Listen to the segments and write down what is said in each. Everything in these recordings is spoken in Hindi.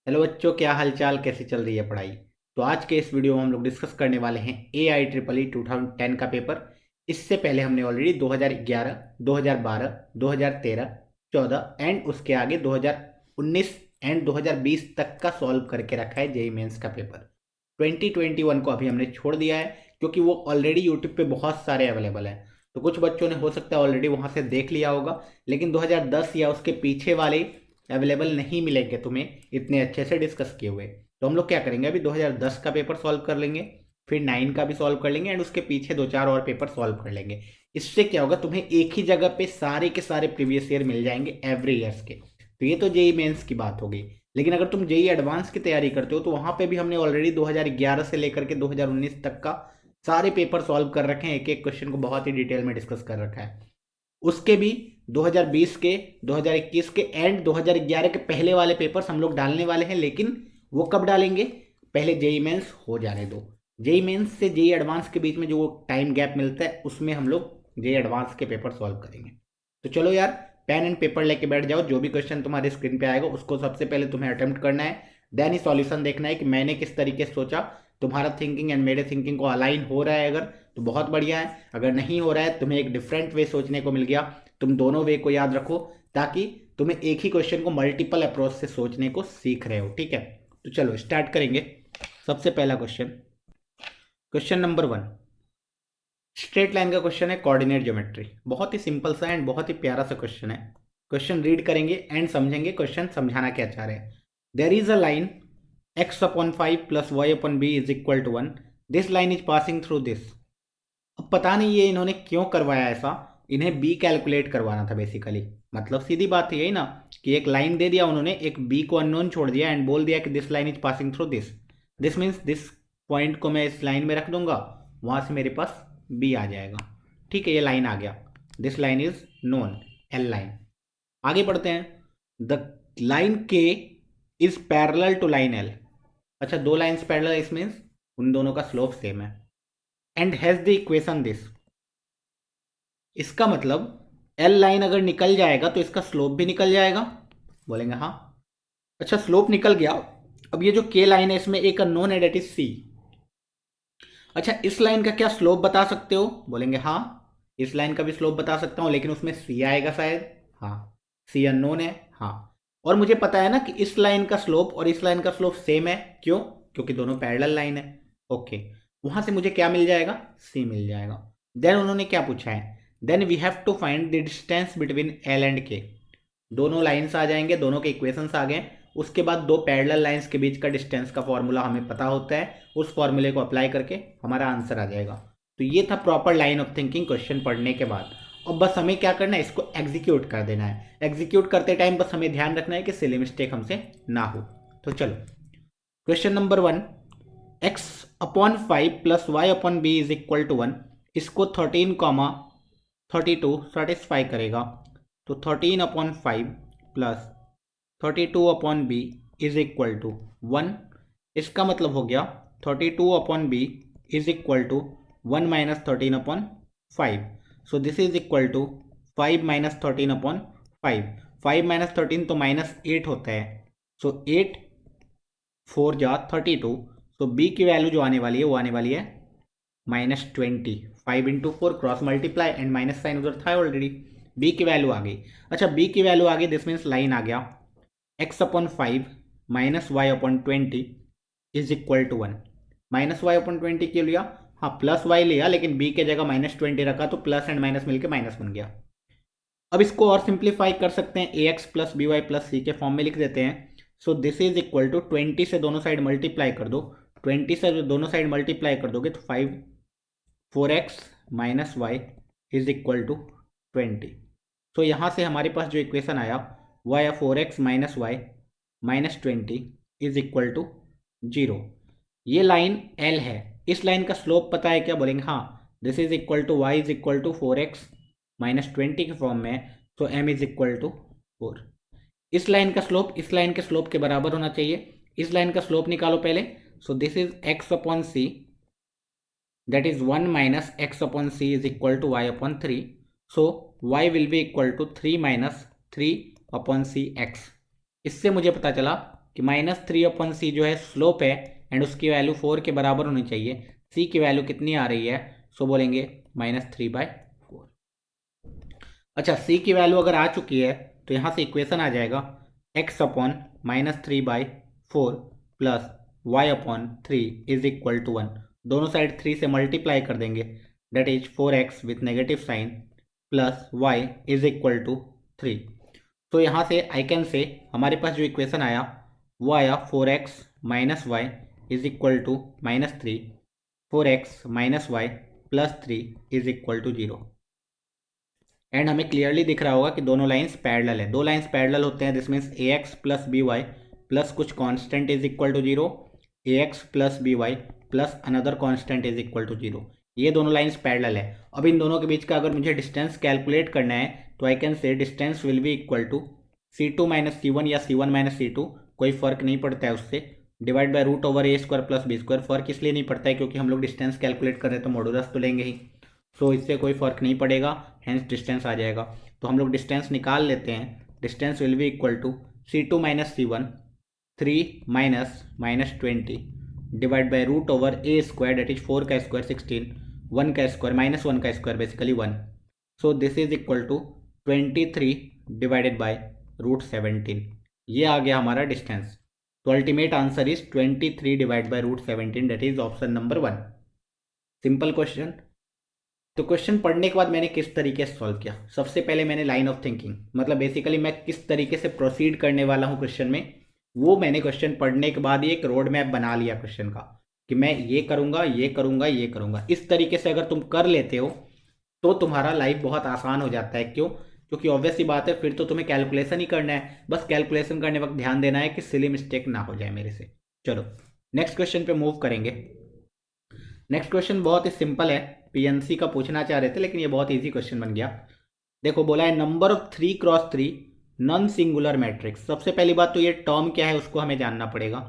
हेलो बच्चों, क्या हालचाल, कैसी चल रही है पढ़ाई। तो आज के इस वीडियो में हम लोग डिस्कस करने वाले हैं AIEEE 2010 का पेपर। इससे पहले हमने ऑलरेडी 2011, 2012, 2013, 14 एंड उसके आगे 2019 एंड 2020 तक का सॉल्व करके रखा है जेईई मेंस का पेपर। 2021 को अभी हमने छोड़ दिया है क्योंकि वो ऑलरेडी यूट्यूब पे बहुत सारे अवेलेबल हैं। तो कुछ बच्चों ने हो सकता है ऑलरेडी वहाँ से देख लिया होगा, लेकिन 2010 या उसके पीछे वाले अवेलेबल नहीं मिलेंगे तुम्हें इतने अच्छे से डिस्कस किए हुए। तो हम लोग क्या करेंगे, अभी 2010 का पेपर सॉल्व कर लेंगे, फिर 9 का भी सॉल्व कर लेंगे एंड उसके पीछे दो चार और पेपर सॉल्व कर लेंगे। इससे क्या होगा, तुम्हें एक ही जगह पे सारे के सारे प्रीवियस ईयर मिल जाएंगे एवरी ईयर्स के। तो ये तो जेई मेंस की बात हो गई। लेकिन अगर तुम जेई एडवांस की तैयारी करते हो तो वहां पे भी हमने ऑलरेडी 2011 से लेकर के 2019 तक का सारे पेपर सॉल्व कर रखे हैं, एक एक क्वेश्चन को बहुत ही डिटेल में डिस्कस कर रखा है। उसके भी 2020 के, 2021 के एंड 2011 के पहले वाले पेपर्स हम लोग डालने वाले हैं। लेकिन वो कब डालेंगे, पहले जेई मेंस हो जाने दो। जेई मेंस से जेई एडवांस के बीच में जो टाइम गैप मिलता है उसमें हम लोग जेई एडवांस के पेपर सॉल्व करेंगे। तो चलो यार, पेन एंड पेपर लेके बैठ जाओ। जो भी क्वेश्चन तुम्हारे स्क्रीन पे आएगा उसको सबसे पहले तुम्हें अटेम्प्ट करना है, देन ही सॉल्यूशन देखना है कि मैंने किस तरीके से सोचा। तुम्हारा थिंकिंग एंड मेरे थिंकिंग को अलाइन हो रहा है अगर, तो बहुत बढ़िया है। अगर नहीं हो रहा है, तुम्हें एक डिफरेंट वे सोचने को मिल गया, तुम दोनों वे को याद रखो ताकि तुम्हें एक ही क्वेश्चन को मल्टीपल अप्रोच से सोचने को सीख रहे हो। ठीक है, तो चलो स्टार्ट करेंगे। सबसे पहला question, question number 1, straight line का क्वेश्चन है, कोऑर्डिनेट ज्योमेट्री। बहुत ही सिंपल सा एंड बहुत ही प्यारा सा क्वेश्चन है। क्वेश्चन रीड करेंगे एंड समझेंगे क्वेश्चन समझाना क्या चाह रहे हैं। There is a line x/5 plus y/b is equal to 1। This line is passing through this. अब पता नहीं ये इन्होंने क्यों करवाया ऐसा, इन्हें बी कैलकुलेट करवाना था बेसिकली। मतलब सीधी बात है यही ना, कि एक लाइन दे दिया उन्होंने, एक बी को अननोन छोड़ दिया एंड बोल दिया कि this line is passing through this. This means this point को मैं इस लाइन में रख दूंगा, वहां से मेरे पास बी आ जाएगा। ठीक है, ये लाइन आ गया, this line is known, L line. आगे बढ़ते हैं, the line K is parallel to line L. अच्छा, दो लाइन्स पैरेलल, इस मीन्स उन दोनों का स्लोप सेम है and has the equation this. इसका मतलब एल लाइन अगर निकल जाएगा तो इसका स्लोप भी निकल जाएगा, बोलेंगे हाँ। अच्छा, स्लोप निकल गया। अब ये जो के लाइन है इसमें एक अननोन है, डेट इज सी। अच्छा, इस लाइन का क्या स्लोप बता सकते हो, बोलेंगे हाँ। इस लाइन का भी स्लोप बता सकता हूं, लेकिन उसमें सी आएगा शायद, हाँ। सी अननोन है, हाँ। और मुझे पता है ना कि इस लाइन का स्लोप और इस लाइन का स्लोप सेम है। क्यों? क्योंकि दोनों पैरेलल लाइन है। ओके, वहां से मुझे क्या मिल जाएगा, सी मिल जाएगा। देन उन्होंने क्या पूछा है, then we have to find the distance between L and K. दोनों लाइन्स आ जाएंगे, दोनों के इक्वेशंस आ गए। उसके बाद दो पैरेलल लाइंस के बीच का डिस्टेंस का फॉर्मूला हमें पता होता है, उस फॉर्मूले को अप्लाई करके हमारा आंसर आ जाएगा। तो ये था proper line of thinking question पढ़ने के बाद। अब बस हमें क्या करना है, इसको एग्जीक्यूट कर देना है। एग्जीक्यूट करते टाइम बस हमें ध्यान रखना है कि सिली मिस्टेक हमसे ना हो। तो चलो, question number 1, x/5 plus y/b is equal to 1। इसको 13, 32 सेटिस्फाई करेगा। तो 13/5 plus 32/b is equal to 1। इसका मतलब हो गया 32/b is equal to 1 minus 13/5। So this is equal to 5 minus 13/5। 5 minus 13 तो -8 होता है। सो 8 4 जा 32। सो b की वैल्यू जो आने वाली है वो आने वाली है -20। 5 × 4 cross multiply and minus sign उधर था ऑलरेडी, b की वैल्यू आ गई। अच्छा, b की वैल्यू आ गई, दिस मीन्स लाइन आ गया x/5 minus y/20 is equal to 1। Minus y/20 क्यों लिया, हाँ प्लस y लिया, लेकिन b के जगह -20 रखा तो प्लस एंड माइनस मिलकर माइनस बन गया। अब इसको और सिंप्लीफाई कर सकते हैं, ax plus b y plus c के फॉर्म में लिख देते हैं। So this is equal to 20 से दोनों साइड मल्टीप्लाई कर दो। 20 से दोनों साइड मल्टीप्लाई कर दोगे तो 4x minus y is equal to 20। तो यहाँ से हमारे पास जो इक्वेशन आया वो आया 4x minus y minus 20 is equal to 0। ये लाइन L है, इस लाइन का स्लोप पता है क्या, बोलेंगे हाँ। This is equal to y is equal to 4x minus 20 के फॉर्म में, तो m इज इक्वल टू 4। इस लाइन का स्लोप इस लाइन के स्लोप के बराबर होना चाहिए। इस लाइन का स्लोप निकालो पहले। सो this is x/c, that is 1 minus x/c is equal to y/3. So y will be equal to 3 minus 3/c x। इससे मुझे पता चला कि -3/c जो है स्लोप है एंड उसकी वैल्यू 4 के बराबर होनी चाहिए। c की वैल्यू कितनी आ रही है, सो बोलेंगे -3/4। अच्छा, c की वैल्यू अगर आ चुकी है तो यहाँ से इक्वेशन आ जाएगा x/-3/4 plus y/3 is equal to 1। दोनों साइड 3 से मल्टीप्लाई कर देंगे, that is 4x with negative sign plus y is equal to 3। तो यहाँ से आई कैन से हमारे पास जो इक्वेशन आया वो आया 4x minus y is equal to -3, 4x minus y plus 3 is equal to 0। And हमें क्लियरली दिख रहा होगा कि दोनों लाइंस पैरेलल है। दो लाइंस पैरेलल होते हैं, this means a x plus b y plus कुछ constant is equal to 0, a x plus b y plus another constant is equal to 0। ये दोनों लाइंस पैरेलल है। अब इन दोनों के बीच का अगर मुझे डिस्टेंस कैलकुलेट करना है तो I can say distance will be equal to C2 minus C1 या C1 माइनस C2, कोई फर्क नहीं पड़ता है उससे, divide by root over a² plus b²। फर्क इसलिए नहीं पड़ता है क्योंकि हम लोग डिस्टेंस कैलकुलेट कर रहे हैं तो मॉडुलस तो लेंगे ही, सो इससे कोई फर्क नहीं पड़ेगा, हेंस डिस्टेंस आ जाएगा। तो हम लोग डिस्टेंस निकाल लेते हैं। Distance will be equal to C2 minus C1 3 minus -20 divide by root over a² that is 4 का स्क्वायर 16, 1 का स्क्वायर माइनस 1 का square basically 1। So this is equal to 23 divided by root 17। ये आ गया हमारा डिस्टेंस। तो ultimate answer is 23 divide by root 17, that is option number 1। Simple question. तो क्वेश्चन पढ़ने के बाद मैंने किस तरीके से सॉल्व किया, सबसे पहले मैंने लाइन ऑफ थिंकिंग, मतलब बेसिकली मैं किस तरीके से प्रोसीड करने वाला हूँ क्वेश्चन में, वो मैंने क्वेश्चन पढ़ने के बाद ही एक रोड मैप बना लिया क्वेश्चन का कि मैं ये करूँगा, ये करूँगा, ये करूँगा। इस तरीके से अगर तुम कर लेते हो तो तुम्हारा लाइफ बहुत आसान हो जाता है। क्यों? क्योंकि ऑब्वियस सी बात है, फिर तो तुम्हें कैलकुलेशन ही करना है, बस कैलकुलेशन करने वक्त ध्यान देना है कि सिली मिस्टेक ना हो जाए मेरे से। चलो नेक्स्ट क्वेश्चन पे मूव करेंगे। नेक्स्ट क्वेश्चन बहुत ही सिंपल है, पीएनसी का पूछना चाह रहे थे लेकिन ये बहुत इजी क्वेश्चन बन गया। देखो बोला है number of 3x3 non singular matrix. सबसे पहली बात तो ये टर्म क्या है उसको हमें जानना पड़ेगा।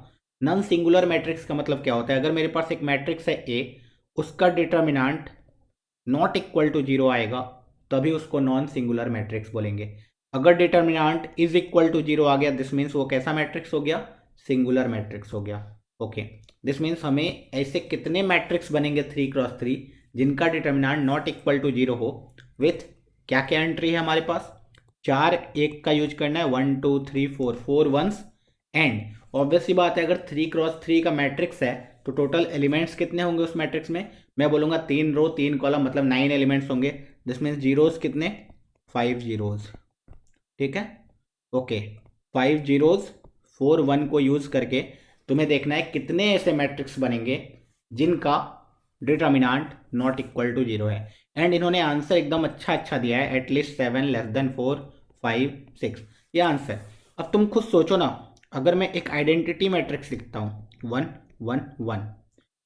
नॉन सिंगुलर मैट्रिक्स का मतलब क्या होता है? अगर मेरे पास एक मैट्रिक्स है ए, उसका डिटर्मिनांट नॉट इक्वल टू 0 आएगा तभी उसको नॉन सिंगुलर मैट्रिक्स बोलेंगे। अगर डिटर्मिनांट इज इक्वल टू 0 आ गया, दिस मीन्स वो कैसा मैट्रिक्स हो गया? सिंगुलर मैट्रिक्स हो गया। ओके, दिस मीन्स हमें ऐसे कितने मैट्रिक्स बनेंगे 3x3 जिनका डिटर्मिनांट नॉट इक्वल टू 0 हो, विथ क्या क्या एंट्री है हमारे पास? 4 1 का यूज करना है, 1 2 3 4 4 वंस। एंड ऑब्वियस सी बात है अगर 3x3 का मैट्रिक्स है तो टोटल एलिमेंट्स कितने होंगे उस मैट्रिक्स में? मैं बोलूँगा 3 रो 3 कॉलम, मतलब 9 एलिमेंट्स होंगे। दिस मीन्स जीरोस कितने? 5 जीरोस। ठीक है, ओके, 5 जीरोस 4 1 को यूज करके तुम्हें देखना है कितने ऐसे मैट्रिक्स बनेंगे जिनका डिटर्मिनांट नॉट इक्वल टू 0 है। एंड इन्होंने आंसर एकदम अच्छा दिया है, एटलीस्ट 7 लेस देन 4 5 6, ये आंसर। अब तुम खुद सोचो ना, अगर मैं एक आइडेंटिटी मैट्रिक्स लिखता हूँ 1 1 1,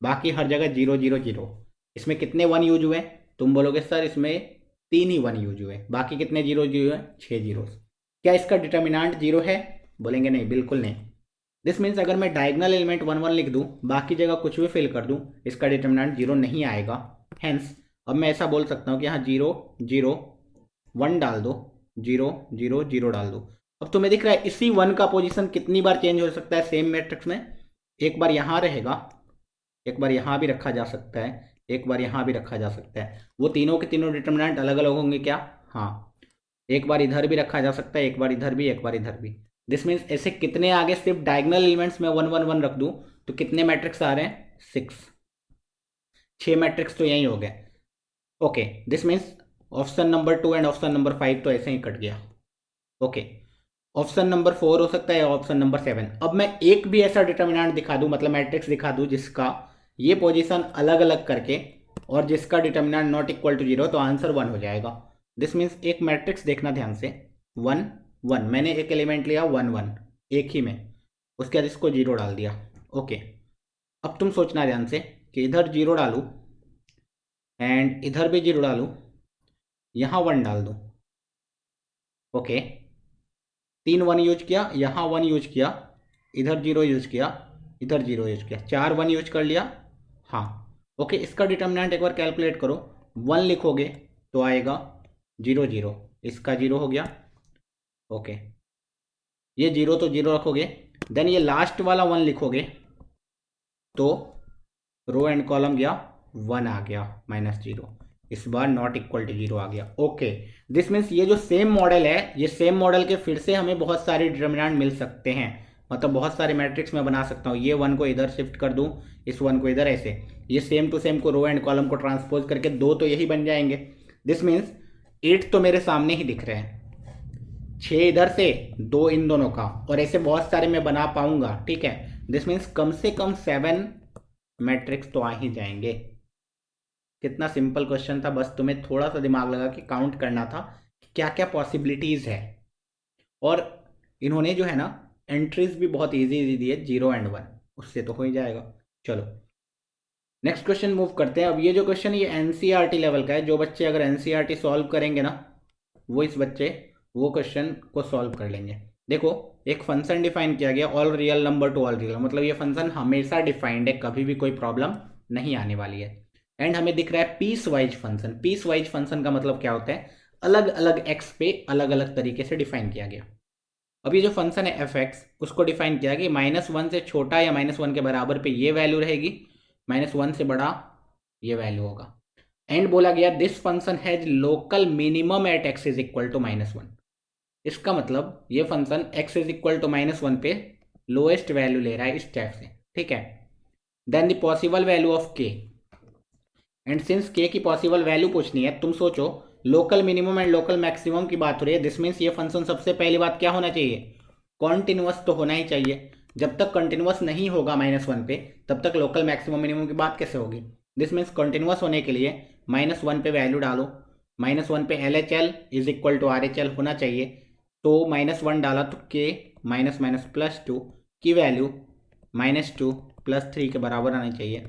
बाकी हर जगह 0 0 0, इसमें कितने 1 यूज हुए? तुम बोलोगे सर इसमें 3 ही 1 यूज हुए, बाकी कितने 0 यूज हुए? 6 जीरो। क्या इसका डिटर्मिनांट 0 है? बोलेंगे नहीं, बिल्कुल नहीं। दिस मीन्स अगर मैं डायगनल एलिमेंट 1 1 लिख दूं, बाकी जगह कुछ भी फिल कर दूं, इसका डिटर्मिनेंट 0 नहीं आएगा। हेंस अब मैं ऐसा बोल सकता हूं कि यहाँ 0 0 1 डाल दो, 0 0 0 डाल दो। अब तुम्हें दिख रहा है इसी 1 का पोजीशन कितनी बार चेंज हो सकता है सेम मैट्रिक्स में? एक बार यहाँ रहेगा, एक बार यहाँ भी रखा जा सकता है, एक बार यहाँ भी रखा जा सकता है। वो तीनों के तीनों डिटर्मिनेंट अलग अलग होंगे क्या? हाँ, एक बार इधर भी रखा जा सकता है, एक बार इधर भी, एक बार इधर भी। दिस मीन्स ऐसे कितने आगे सिर्फ डायगनल एलिमेंट्स में 1 1 1 रख दूं तो कितने मैट्रिक्स आ रहे हैं? 6 मैट्रिक्स तो यही हो गए। Okay, this means option number 2 and option number 5 तो ऐसे ही कट गया। ओके, ऑप्शन नंबर 4 हो सकता है, ऑप्शन नंबर 7। अब मैं एक भी ऐसा डिटर्मिनेंट दिखा दूं, मतलब मैट्रिक्स दिखा दूं जिसका ये पोजीशन अलग अलग करके और जिसका डिटर्मिनेंट नॉट इक्वल टू 0, तो आंसर 1 हो जाएगा। दिस मीन्स एक मैट्रिक्स देखना ध्यान से, 1 1, मैंने एक एलिमेंट लिया 1 1 एक ही में, उसके बाद इसको 0 डाल दिया। ओके, अब तुम सोचना ध्यान से कि इधर 0 डालूं एंड इधर भी 0 डालूं, यहाँ 1 डाल दूं। ओके, 3 1 यूज किया, यहाँ 1 यूज किया, इधर 0 यूज किया, इधर 0 यूज किया, 4 1 यूज कर लिया। हाँ, ओके, इसका डिटर्मिनेंट एक बार कैलकुलेट करो। 1 लिखोगे तो आएगा 0 0, इसका 0 हो गया। ओके, ये 0 तो 0 रखोगे, देन ये लास्ट वाला 1 लिखोगे तो रो एंड कॉलम गया 1 आ गया -0, इस बार नॉट इक्वल टू 0 आ गया। ओके, दिस मीन्स ये जो सेम मॉडल है, ये सेम मॉडल के फिर से हमें बहुत सारे डिटर्मिनेंट मिल सकते हैं, मतलब बहुत सारे मैट्रिक्स मैं बना सकता हूँ। ये 1 को इधर शिफ्ट कर दूँ, इस 1 को इधर, ऐसे ये सेम टू सेम को रो एंड कॉलम को ट्रांसपोज करके 2 तो यही बन जाएंगे। दिस मीन्स 8 तो मेरे सामने ही दिख रहे हैं, 6 इधर से, 2 इन दोनों का, और ऐसे बहुत सारे मैं बना पाऊंगा। ठीक है, दिस मीन्स कम से कम 7 मैट्रिक्स तो आ ही जाएंगे। कितना सिंपल क्वेश्चन था, बस तुम्हें थोड़ा सा दिमाग लगा के काउंट करना था कि क्या क्या पॉसिबिलिटीज है। और इन्होंने जो है ना एंट्रीज भी बहुत इजी इजी दी है, 0 एंड 1, उससे तो हो ही जाएगा। चलो नेक्स्ट क्वेश्चन मूव करते हैं। अब ये जो क्वेश्चन ये एनसीईआरटी लेवल का है, जो बच्चे अगर एनसीईआरटी सॉल्व करेंगे ना वो इस बच्चे वो क्वेश्चन को सॉल्व कर लेंगे। देखो एक फंक्शन डिफाइन किया गया, all real number two all real, मतलब ये फंक्शन हमेशा डिफाइंड है, कभी भी कोई प्रॉब्लम नहीं आने वाली है। एंड हमें दिख रहा है piecewise function. Piecewise function का मतलब क्या होता है, अलग अलग एक्स पे अलग अलग तरीके से डिफाइन किया गया। अब ये जो फंक्शन है एफ एक्स, उसको डिफाइन किया कि -1 से छोटा या -1 के बराबर पे ये वैल्यू रहेगी, -1 से बड़ा ये वैल्यू होगा। एंड बोला गया this function has local minimum at x is equal to -1। इसका मतलब ये function x is equal to -1 पे लोएस्ट वैल्यू ले रहा है इस टाइप से। ठीक है, then the possible value of k, and since k की पॉसिबल वैल्यू पूछनी है, तुम सोचो local minimum and local maximum की बात हो रही है। दिस मीन्स ये फंक्शन सबसे पहली बात क्या होना चाहिए, कॉन्टिन्यूअस तो होना ही चाहिए। जब तक कंटिन्यूअस नहीं होगा -1 पे, तब तक लोकल मैक्सिमम मिनिमम की बात कैसे होगी। दिस मीन्स कंटिन्यूअस होने के लिए -1 पे वैल्यू डालो, -1 पे LHL is equal to RHL होना चाहिए। तो -1 डाला तो k +2 की वैल्यू -2 +3 के बराबर आनी चाहिए।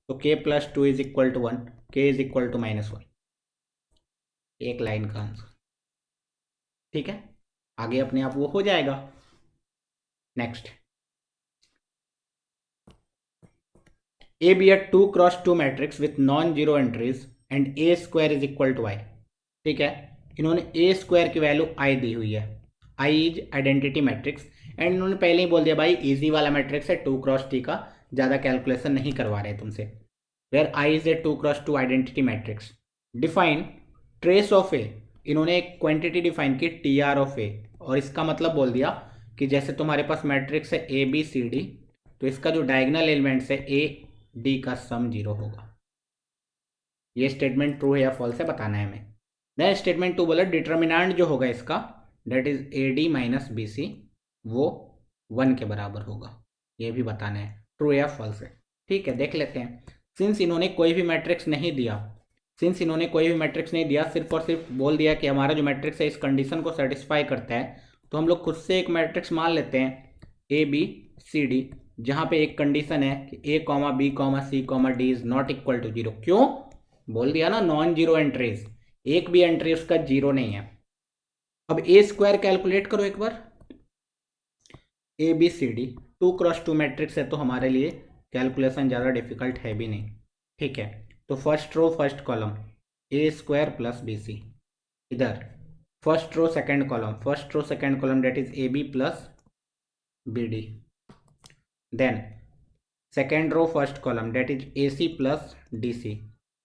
तो k +2 is equal to 1, k is equal to -1, एक लाइन का आंसर। ठीक है, आगे अपने आप वो हो जाएगा। Next, A be a 2x2 matrix with non zero entries and a² is equal to i। ठीक है, इन्होंने a² की वैल्यू i दी हुई है, i is identity matrix, and इन्होंने पहले ही बोल दिया भाई इजी वाला मैट्रिक्स है 2x3 का, ज़्यादा कैलकुलेशन नहीं करवा रहे तुमसे। Where i is a 2x2 identity matrix, define trace of a, इन्होंने एक क्वांटिटी डिफाइन की TR ऑफ ए, और इसका मतलब बोल दिया कि जैसे तुम्हारे पास मैट्रिक्स है ABCD, तो इसका जो डायगोनल एलिमेंट्स है AD का सम 0 होगा। ये स्टेटमेंट ट्रू है या फॉल्स है बताना है हमें। देन स्टेटमेंट 2 बोला डिटर्मिनेंट जो होगा इसका, that is AD minus BC, वो 1 के बराबर होगा, ये भी बताना है ट्रू या फॉल्स है। ठीक है, देख लेते हैं। सिंस इन्होंने कोई भी मैट्रिक्स नहीं दिया, सिर्फ और सिर्फ बोल दिया कि हमारा जो मैट्रिक्स है इस कंडीशन को सेटिस्फाई करता है, तो हम लोग खुद से एक मैट्रिक्स मान लेते हैं ABCD, जहाँ पे एक कंडीशन है कि A, B, C, D is not equal to 0। क्यों बोल दिया ना, नॉन जीरो एंट्रीज, एक भी एंट्री उसका 0 नहीं है। अब A² कैलकुलेट करो एक बार, ABCD 2x2 मैट्रिक्स है, तो हमारे लिए कैलकुलेशन ज़्यादा डिफिकल्ट है भी नहीं। ठीक है, तो first row first column A² plus BC, इधर first row second column that is AB plus BD, then second row first column that is AC plus DC,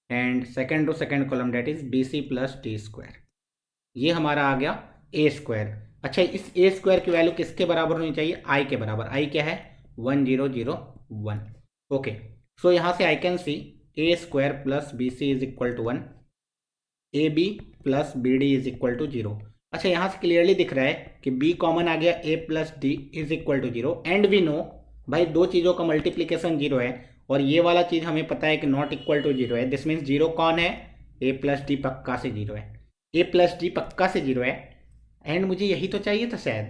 and second row second column that is BC plus D²। ये हमारा आ गया A²। अच्छा, इस A² की वैल्यू किसके बराबर होनी चाहिए, I के बराबर। I क्या है 1001। ओके, सो यहाँ से I can see A² plus BC is equal to 1, AB plus BD is equal to 0। अच्छा, यहाँ से क्लियरली दिख रहा है कि B कॉमन आ गया, A plus D is equal to 0, and we know भाई दो चीज़ों का मल्टीप्लीकेशन 0 है, और ये वाला चीज़ हमें पता है कि नॉट इक्वल टू 0 है। दिस मीन्स 0 कौन है, A प्लस D पक्का से 0 है, A प्लस D पक्का से 0 है, एंड मुझे यही तो चाहिए था शायद।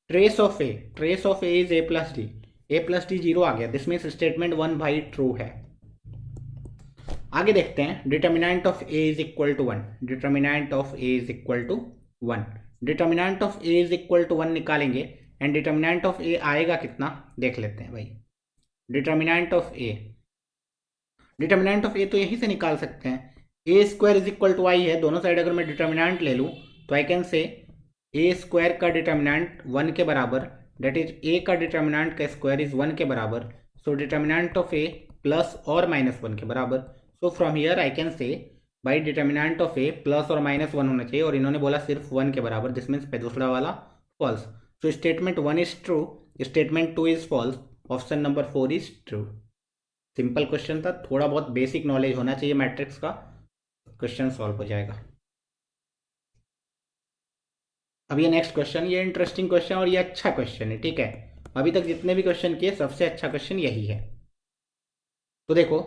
Trace of A is A plus D 0 आ गया। दिस मीन्स स्टेटमेंट 1 भाई ट्रू है। आगे देखते हैं, determinant of A is equal to 1, determinant of A is equal to 1, determinant of A is equal to 1 निकालेंगे, एंड डिटर्मिनेंट ऑफ A आएगा कितना देख लेते हैं भाई। डिटर्मिनेंट ऑफ A तो यहीं से निकाल सकते हैं, A² is equal to I है, दोनों साइड अगर मैं डिटर्मिनेंट ले लूँ तो आई कैन से A² का डिटर्मिनेंट 1 के बराबर डेट इज ए का डिटर्मिनेंट का स्क्वायर इज 1 के बराबर, so determinant of A plus और माइनस 1 के बराबर। So from here I can से by determinant of A plus और माइनस 1 होना चाहिए, और इन्होंने बोला सिर्फ 1 के बराबर, दिस मीन्स पे दूसरा वाला false. So statement 1 is true, statement 2 is false, option number 4 is true. Simple question था, थोड़ा बहुत बेसिक नॉलेज होना चाहिए मैट्रिक्स का, क्वेश्चन सॉल्व हो जाएगा। अब ये नेक्स्ट क्वेश्चन, ये इंटरेस्टिंग क्वेश्चन और ये अच्छा क्वेश्चन है, ठीक है। अभी तक जितने भी क्वेश्चन किए सबसे अच्छा क्वेश्चन यही है। तो देखो,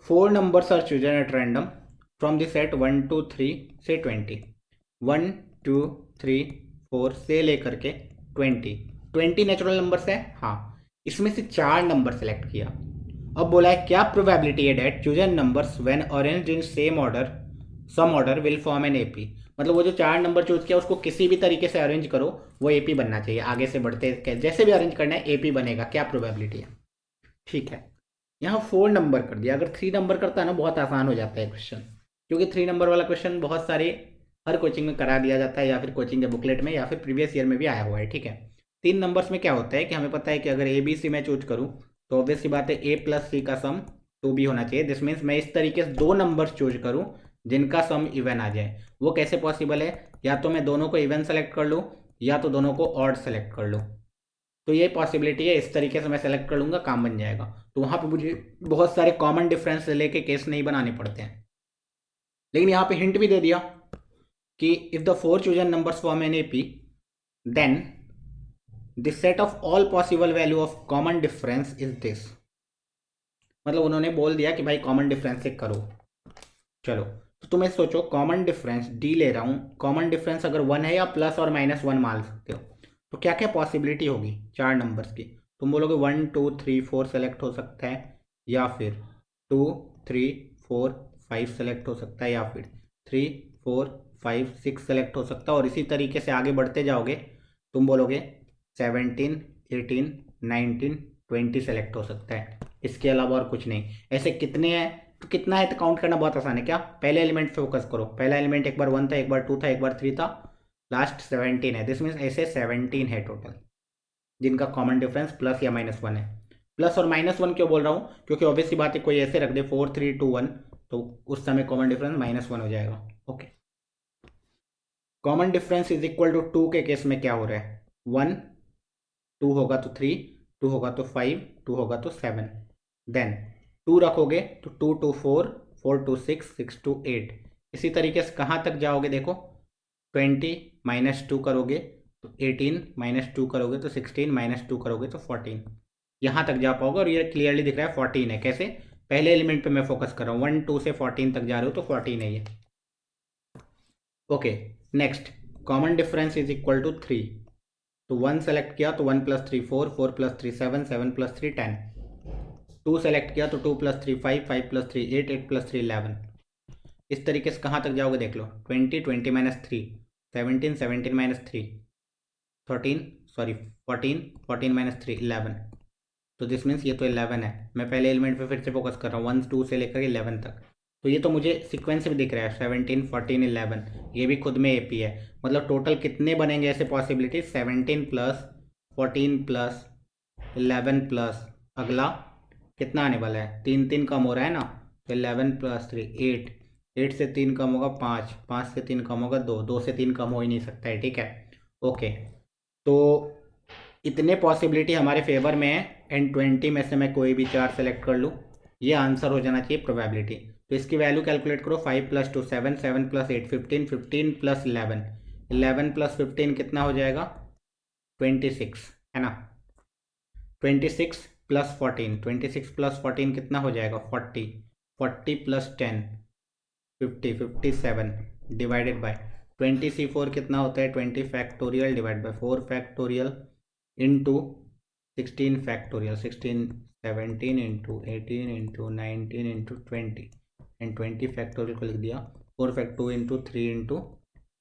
4 numbers are chosen at random from the set 1 2 3 से 20। 1 2 3 4 से लेकर के 20 नेचुरल नंबर्स है, हाँ। इसमें से 4 नंबर सेलेक्ट किया। अब बोला है क्या प्रोबेबिलिटी है that chosen numbers when arranged in same order some order will form an AP. मतलब वो जो 4 नंबर चूज किया उसको किसी भी तरीके से अरेंज करो, वो एपी बनना चाहिए। आगे से बढ़ते जैसे भी अरेंज करना है एपी बनेगा, क्या प्रोबेबिलिटी है, ठीक है। यहाँ 4 नंबर कर दिया, अगर 3 नंबर करता है ना बहुत आसान हो जाता है क्वेश्चन, क्योंकि 3 नंबर वाला क्वेश्चन बहुत सारे हर कोचिंग में करा दिया जाता है, या फिर कोचिंग के बुकलेट में, या फिर प्रीवियस ईयर में भी आया हुआ है, ठीक है। 3 नंबर्स में क्या होता है कि हमें पता है कि अगर ए बी सी मैं चूज करूँ तो ऑब्वियस सी बात है ए प्लस सी का सम 2 भी होना चाहिए। दिस मीन्स मैं इस तरीके से 2 नंबर्स चूज करूँ जिनका सम इवन आ जाए। वो कैसे पॉसिबल है, या तो मैं दोनों को इवन सेलेक्ट कर लूँ या तो दोनों को ऑड सेलेक्ट कर लूँ। तो ये पॉसिबिलिटी है, इस तरीके से मैं सेलेक्ट कर लूँगा, काम बन जाएगा। तो वहाँ पे मुझे बहुत सारे कॉमन डिफरेंस लेके केस नहीं बनाने पड़ते हैं। लेकिन यहाँ पे हिंट भी दे दिया कि if the 4 chosen numbers form an AP then the set of all possible value of common difference is this. मतलब उन्होंने बोल दिया कि भाई कॉमन डिफरेंस से करो। चलो, तो तुम्हें सोचो कॉमन डिफरेंस डी ले रहा हूँ, कॉमन डिफरेंस अगर 1 है या प्लस और माइनस 1 मान सकते हो, तो क्या क्या पॉसिबिलिटी होगी 4 नंबर्स की। तुम बोलोगे 1 2 3 4 सेलेक्ट हो सकता है, या फिर 2 3 4 5 सेलेक्ट हो सकता है, या फिर 3 4 5 6 सेलेक्ट हो सकता है, और इसी तरीके से आगे बढ़ते जाओगे तुम बोलोगे 17 18 19 20 सेलेक्ट हो सकता है। इसके अलावा और कुछ नहीं। ऐसे कितने हैं, तो कितना है तो काउंट करना बहुत आसान है। क्या, पहले एलिमेंट फोकस करो, पहला एलिमेंट एक बार 1 था, एक बार 2 था, एक बार 3 था, लास्ट 17 है। दिस मीन्स ऐसे 17 है टोटल जिनका कॉमन डिफरेंस प्लस या माइनस 1 है। प्लस और माइनस 1 क्यों बोल रहा हूँ, क्योंकि ऑब्वियस सी बात है कोई ऐसे रख दे 4 3 2 1 तो उस समय कॉमन डिफरेंस -1 हो जाएगा। Okay, common difference is equal to 2 के केस में क्या हो रहा है, 1 2 होगा तो 3 2 होगा तो 5 2 होगा तो 7, देन 2 रखोगे तो 2 2 4 4 2 6 6 2 8। इसी तरीके से कहाँ तक जाओगे देखो, 20 -2 करोगे तो 18 -2 करोगे तो 16 -2 करोगे तो 14, यहाँ तक जा पाओगे। और ये क्लियरली दिख रहा है 14 है। कैसे, पहले एलिमेंट पे मैं फोकस कर रहा हूँ, 1 2 से 14 तक जा रहे हो तो 14 है ये। Okay, next, common difference is equal to 3। तो 1 सेलेक्ट किया तो 1 + 3 4 4 + 3 7 7 + 3 10। 2 सेलेक्ट किया तो 2 + 3 5 5 + 3 8 8 + 3 11। इस तरीके से कहाँ तक जाओगे देख लो, 20 20 - 3 17 17 - 3 13 सॉरी 14 14 - 3 11। तो दिस मीन्स ये तो 11 है। मैं पहले एलिमेंट पे फिर से फोकस कर रहा हूँ 1 2 से लेकर 11 तक, तो ये तो मुझे सीक्वेंस भी दिख रहा है 17 14 11, ये भी खुद में एपी है। मतलब टोटल कितने बनेंगे ऐसे पॉसिबिलिटी, 17 + 14 + 11 प्लस अगला कितना आने वाला है, 3 3 कम हो रहा है ना, तो 11 + 3 8 8 से 3 कम होगा 5 5 से 3 कम होगा 2 2 से 3 कम हो ही नहीं सकता है, ठीक है। ओके, तो इतने पॉसिबिलिटी हमारे फेवर में है, एंड 20 में से मैं कोई भी 4 सेलेक्ट कर लूँ, ये आंसर हो जाना चाहिए प्रोबेबिलिटी। तो इसकी वैल्यू कैलकुलेट करो, 5 + 2 7 7 + 8 15 15 + 11 11 + 15 कितना हो जाएगा, 26 है ना। 26 + 14 26 + 14 कितना हो जाएगा, 40 40 + 10 50 57 डिवाइडेड बाय 20 C4 कितना होता है, 20 factorial divide by 4 factorial into 16 factorial 16 17 into 18 into 19 into 20 and 20 factorial को लिख दिया 4 फैक्ट 2 इंटू 3 इंटू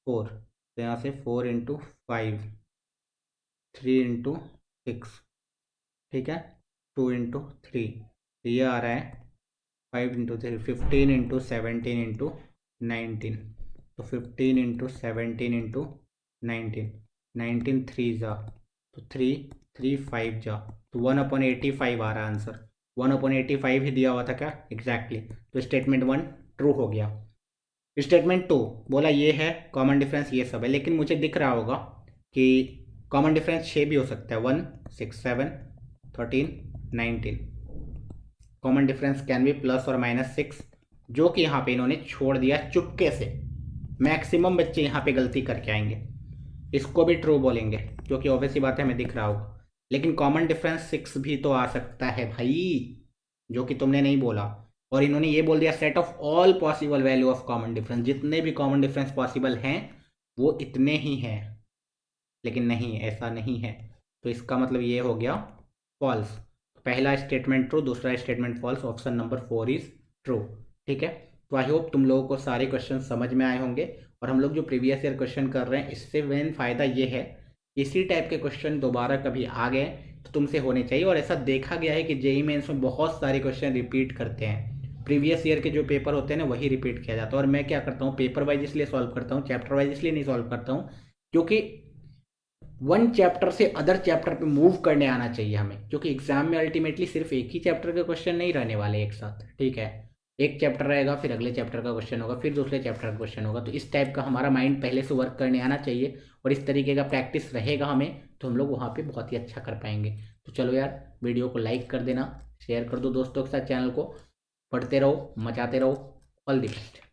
4, तो यहाँ से 4 इंटू 5 3 इंटू 6, ठीक है, 2 इंटू 3, ये आ रहा है 5 इंटू 3 15 इंटू 17 इंटू 19। तो 15 इंटू 17 इंटू 19 19 3 जा तो 3 3 5 जा तो 1/85 आ रहा आंसर। 1/85 ही दिया हुआ था क्या एग्जैक्टली तो स्टेटमेंट 1 ट्रू हो गया। स्टेटमेंट 2 बोला ये है कॉमन डिफरेंस ये सब है, लेकिन मुझे दिख रहा होगा कि कॉमन डिफरेंस 6 भी हो सकता है। 1 6 7 13 19 common difference can be plus और -6, जो कि यहाँ पे इन्होंने छोड़ दिया चुपके से। मैक्सिमम बच्चे यहाँ पे गलती करके आएंगे, इसको भी ट्रू बोलेंगे जो कि ऑब्वियसली बात है हमें दिख रहा होगा। लेकिन कॉमन डिफरेंस 6 भी तो आ सकता है भाई, जो कि तुमने नहीं बोला। और इन्होंने ये बोल दिया set of all possible value of common difference, जितने भी कॉमन डिफरेंस पॉसिबल हैं वो इतने ही हैं, लेकिन नहीं ऐसा नहीं है। तो इसका मतलब ये हो गया फॉल्स। पहला स्टेटमेंट ट्रू, दूसरा statement false, option number 4 is true. ठीक है, तो आई होप तुम लोगों को सारे क्वेश्चन समझ में आए होंगे। और हम लोग जो प्रीवियस ईयर क्वेश्चन कर रहे हैं इससे मेन फ़ायदा ये है, इसी टाइप के क्वेश्चन दोबारा कभी आ गए तो तुमसे होने चाहिए। और ऐसा देखा गया है कि जेईई मेंस में बहुत सारे क्वेश्चन रिपीट करते हैं, प्रीवियस ईयर के जो पेपर होते हैं ना वही रिपीट किया जाता है। और मैं क्या करता हूँ पेपर वाइज इसलिए सॉल्व करता हूँ, चैप्टर वाइज इसलिए नहीं सॉल्व करता हूँ क्योंकि वन चैप्टर से अदर चैप्टर पे मूव करने आना चाहिए हमें, क्योंकि एग्जाम में अल्टीमेटली सिर्फ एक ही चैप्टर के क्वेश्चन नहीं रहने वाले एक साथ। ठीक है, एक चैप्टर रहेगा, फिर अगले चैप्टर का क्वेश्चन होगा, फिर दूसरे चैप्टर का क्वेश्चन होगा। तो इस टाइप का हमारा माइंड पहले से वर्क करने आना चाहिए, और इस तरीके का प्रैक्टिस रहेगा हमें तो हम लोग वहाँ पे बहुत ही अच्छा कर पाएंगे। तो चलो यार, वीडियो को लाइक कर देना, शेयर कर दो दोस्तों के साथ चैनल को, पढ़ते रहो, मचाते रहो। All the best.